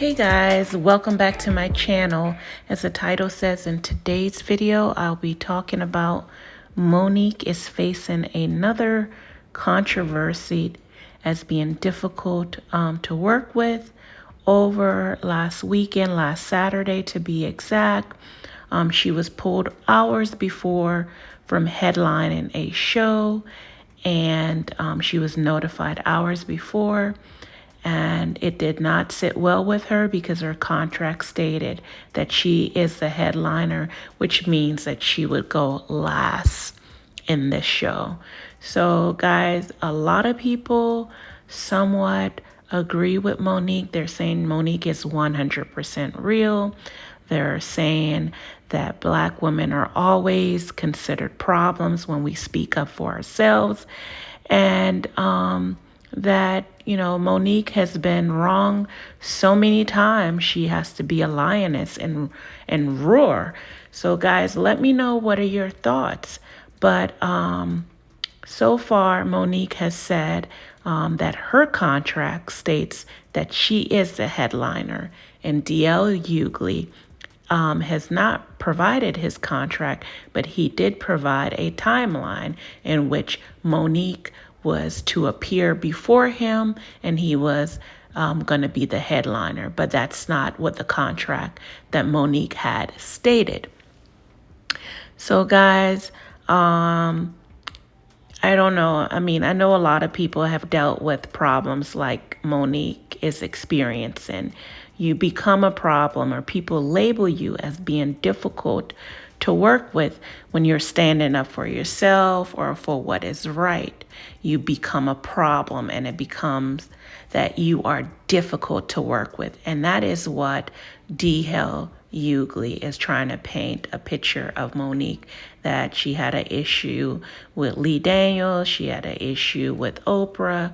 Hey guys, welcome back to my channel. As the title says, in today's video, I'll be talking about Monique is facing another controversy as being difficult to work with. Over last weekend, last Saturday to be exact, she was pulled hours before from headlining a show, and she was notified hours before. And it did not sit well with her because her contract stated that she is the headliner, which means that she would go last in this show. So guys, a lot of people somewhat agree with Monique. They're saying Monique is 100% real. They're saying that Black women are always considered problems when we speak up for ourselves. And that, Monique has been wrong so many times. She has to be a lioness and roar. So guys, let me know, what are your thoughts? But so far, Monique has said that her contract states that she is the headliner, and D.L. Hughley has not provided his contract, but he did provide a timeline in which Monique was to appear before him, and he was going to be the headliner. But that's not what the contract that Monique had stated. So guys, I don't know. I mean, I know a lot of people have dealt with problems like Monique is experiencing. You become a problem, or people label you as being difficult to work with when you're standing up for yourself or for what is right. You become a problem, and it becomes that you are difficult to work with. And that is what D.L. Hughley is trying to paint a picture of Monique, that she had an issue with Lee Daniels, she had an issue with Oprah,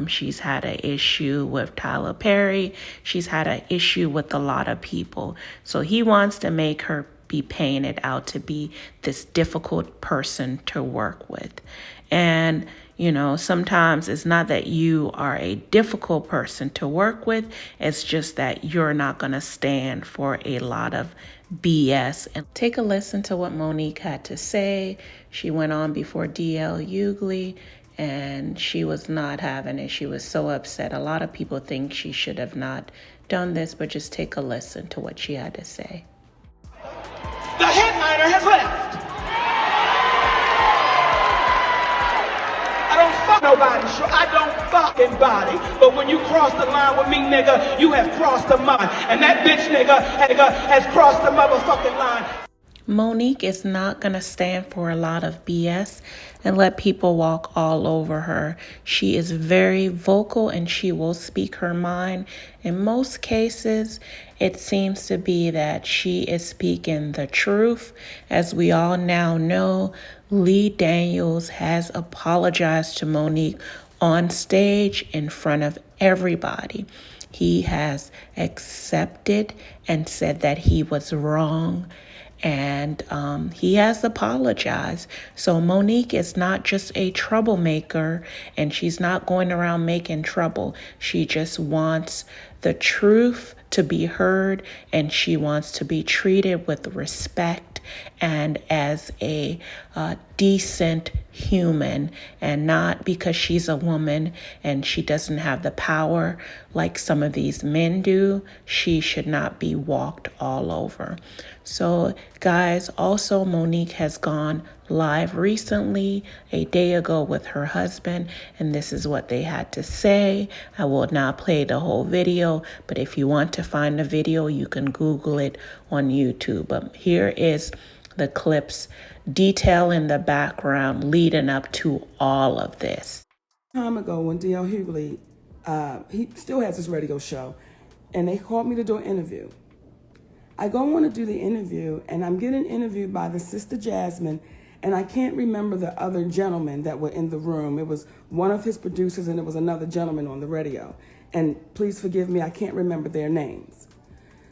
she's had an issue with Tyler Perry, she's had an issue with a lot of people. So he wants to make her be painted out to be this difficult person to work with. And sometimes it's not that you are a difficult person to work with, it's just that you're not going to stand for a lot of BS. And take a listen to what Monique had to say. She went on before D.L. Hughley, and she was not having it. She was so upset. A lot of people think she should have not done this, but just take a listen to what she had to say. The headliner has left. I don't fuck nobody, sure, I don't fucking body. But when you cross the line with me, nigga, you have crossed the line. And that bitch nigga has crossed the motherfucking line. Monique is not going to stand for a lot of BS and let people walk all over her. She is very vocal, and she will speak her mind. In most cases, it seems to be that she is speaking the truth. As we all now know, Lee Daniels has apologized to Monique on stage in front of everybody. He has accepted and said that he was wrong, and he has apologized. So Monique is not just a troublemaker, and she's not going around making trouble. She just wants the truth to be heard, and she wants to be treated with respect and as a decent human, and not because she's a woman and she doesn't have the power like some of these men do. She should not be walked all over. So guys, also Monique has gone live recently, a day ago, with her husband, and this is what they had to say. I will not play the whole video, but if you want to find the video, you can Google it on YouTube. But here is the clips detailing the background leading up to all of this. Time ago, when D.L. Hughley, he still has his radio show, and they called me to do an interview. I go on to do the interview, and I'm getting interviewed by the sister Jasmine, and I can't remember the other gentlemen that were in the room. It was one of his producers, and it was another gentleman on the radio. And please forgive me, I can't remember their names.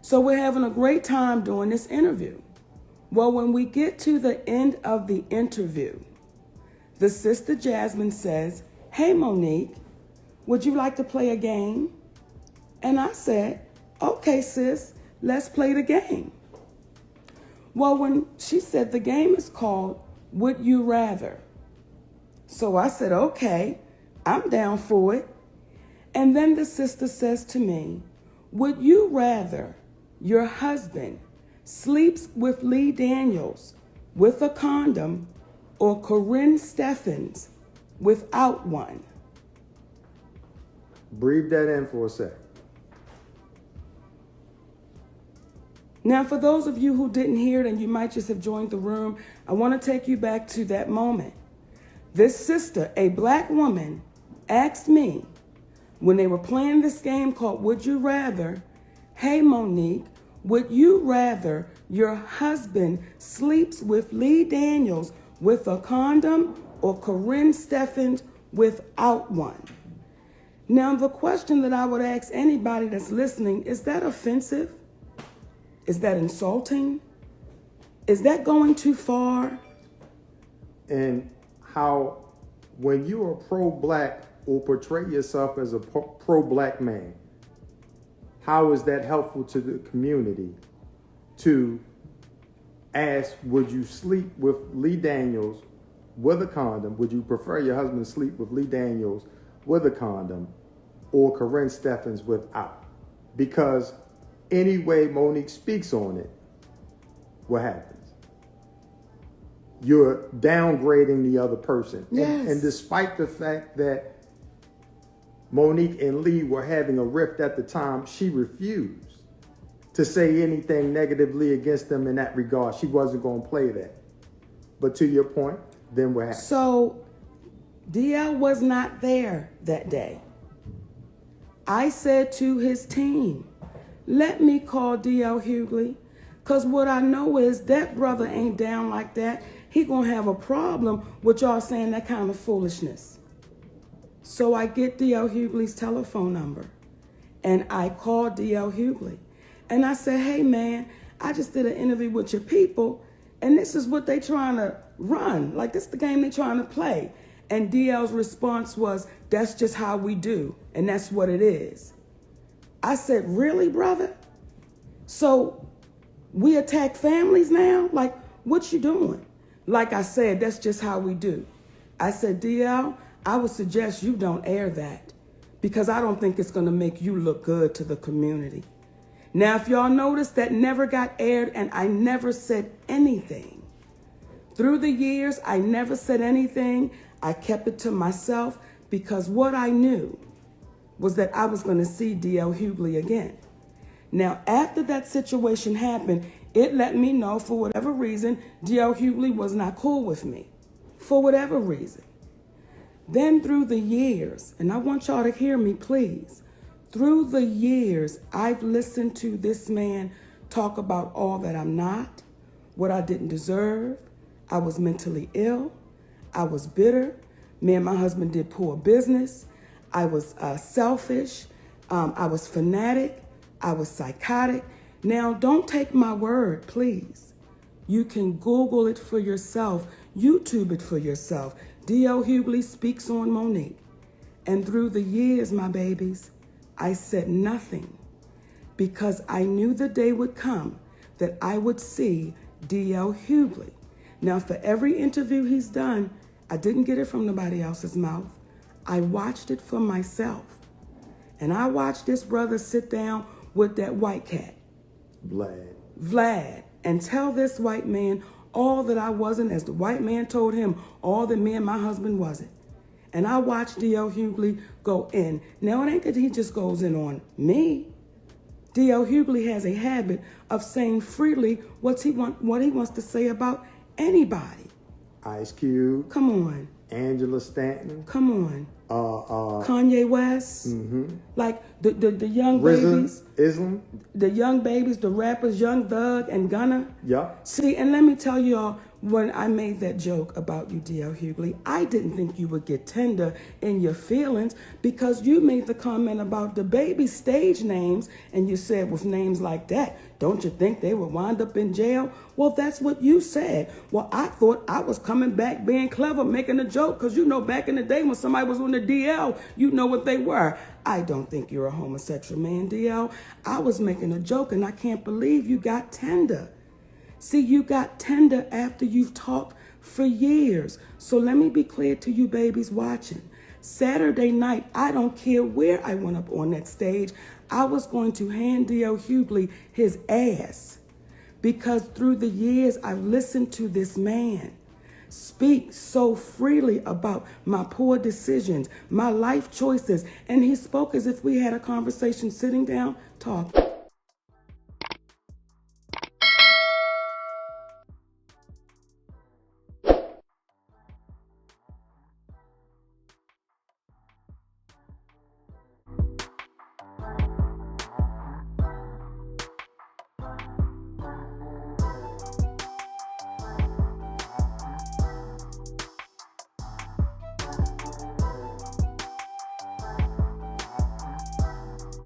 So we're having a great time doing this interview. Well, when we get to the end of the interview, the sister Jasmine says, "Hey, Monique, would you like to play a game?" And I said, Okay, sis, let's play the game. Well, when she said the game is called Would You Rather. So I said, okay, I'm down for it. And then the sister says to me, would you rather your husband sleeps with Lee Daniels with a condom or Corinne Steffens without one? Breathe that in for a sec. Now, for those of you who didn't hear it and you might just have joined the room, I want to take you back to that moment. This sister, a black woman, asked me when they were playing this game called Would You Rather, hey, Monique, would you rather your husband sleeps with Lee Daniels with a condom or Corinne Steffens without one? Now, the question that I would ask anybody that's listening, is that offensive? Is that insulting? Is that going too far? And how, when you are pro-black or portray yourself as a pro-black man, how is that helpful to the community to ask, would you sleep with Lee Daniels with a condom? Would you prefer your husband sleep with Lee Daniels with a condom or Corinne Steffens without? Because any way Monique speaks on it, what happens? You're downgrading the other person. Yes. And despite the fact that Monique and Lee were having a rift at the time, she refused to say anything negatively against them in that regard. She wasn't going to play that. But to your point, then what happened? So, DL was not there that day. I said to his team, let me call DL Hughley, because what I know is that brother ain't down like that. He gonna have a problem with y'all saying that kind of foolishness. So I get DL Hughley's telephone number, and I call DL Hughley. And I said, hey man, I just did an interview with your people, and this is what they trying to run. Like, this is the game they trying to play. And DL's response was, that's just how we do, and that's what it is. I said, really, brother? So we attack families now? Like, what you doing? Like I said, that's just how we do. I said, DL, I would suggest you don't air that, because I don't think it's going to make you look good to the community. Now, if y'all notice, that never got aired, and I never said anything. Through the years, I never said anything. I kept it to myself, because what I knew was that I was going to see DL Hughley again. Now, after that situation happened, it let me know, for whatever reason, DL Hughley was not cool with me. For whatever reason. Then through the years, and I want y'all to hear me, please. Through the years, I've listened to this man talk about all that I'm not, what I didn't deserve. I was mentally ill. I was bitter. Me and my husband did poor business. I was selfish. I was fanatic. I was psychotic. Now, don't take my word, please. You can Google it for yourself. YouTube it for yourself. D.L. Hughley Speaks on Monique. And through the years, my babies, I said nothing, because I knew the day would come that I would see D.L. Hughley. Now, for every interview he's done, I didn't get it from nobody else's mouth. I watched it for myself. And I watched this brother sit down with that white cat, Vlad, and tell this white man all that I wasn't, as the white man told him all that me and my husband wasn't. And I watched D.L. Hughley go in. Now, it ain't that he just goes in on me. D.L. Hughley has a habit of saying freely what he wants to say about anybody. Ice Cube. Come on. Angela Stanton. Come on. Kanye West. Mm-hmm. Like the young babies. Islam. The young babies, the rappers, Young Thug and Gunna. Yeah. See, and let me tell y'all, when I made that joke about you, D.L. Hughley, I didn't think you would get tender in your feelings because you made the comment about the baby stage names and you said with names like that, don't you think they would wind up in jail? Well, that's what you said. Well, I thought I was coming back being clever, making a joke because you know back in the day when somebody was on the DL, you know what they were. I don't think you're a homosexual man, DL. I was making a joke and I can't believe you got tender. See, you got tender after you've talked for years. So let me be clear to you babies watching. Saturday night, I don't care where I went up on that stage, I was going to hand D.L. Hughley his ass. Because through the years, I've listened to this man speak so freely about my poor decisions, my life choices, and he spoke as if we had a conversation sitting down talking.